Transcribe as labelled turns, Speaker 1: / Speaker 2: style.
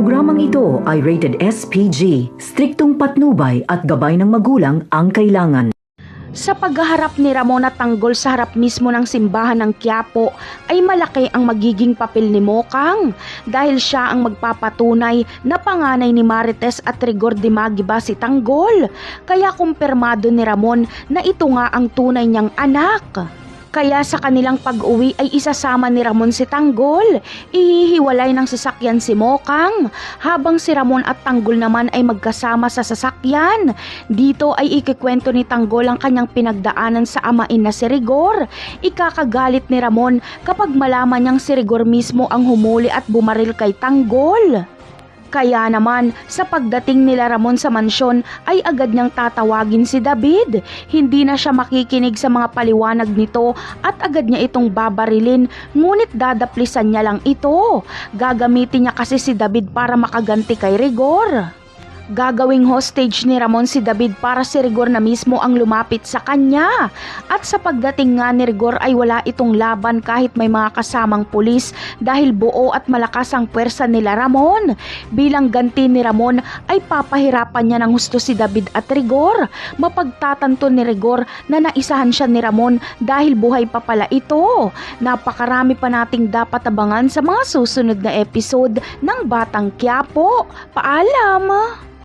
Speaker 1: Programang ito ay rated SPG, striktong patnubay at gabay ng magulang ang kailangan.
Speaker 2: Sa paghaharap ni Ramon at Tanggol sa harap mismo ng simbahan ng Quiapo ay malaki ang magiging papel ni Mokang dahil siya ang magpapatunay na panganay ni Marites at Rigor de Magiba si Tanggol. Kaya kumpirmado ni Ramon na ito nga ang tunay niyang anak. Kaya sa kanilang pag-uwi ay isasama ni Ramon si Tanggol. Ihihiwalay ng sasakyan si Mokang, habang si Ramon at Tanggol naman ay magkasama sa sasakyan. Dito ay ikikwento ni Tanggol ang kanyang pinagdaanan sa amain na si Rigor. Ikakagalit ni Ramon kapag malaman niyang si Rigor mismo ang humuli at bumaril kay Tanggol. Kaya naman, sa pagdating nila Ramon sa mansyon ay agad niyang tatawagin si David. Hindi na siya makikinig sa mga paliwanag nito at agad niya itong babarilin, ngunit dadaplisan niya lang ito. Gagamitin niya kasi si David para makaganti kay Rigor. Gagawing hostage ni Ramon si David para si Rigor na mismo ang lumapit sa kanya. At sa pagdating nga ni Rigor ay wala itong laban kahit may mga kasamang pulis dahil buo at malakas ang puwersa nila Ramon. Bilang ganti ni Ramon ay papahirapan niya ng husto si David at Rigor. Mapagtatanto ni Rigor na naisahan siya ni Ramon dahil buhay pa pala ito. Napakarami pa nating dapat abangan sa mga susunod na episode ng Batang Quiapo. Paalam!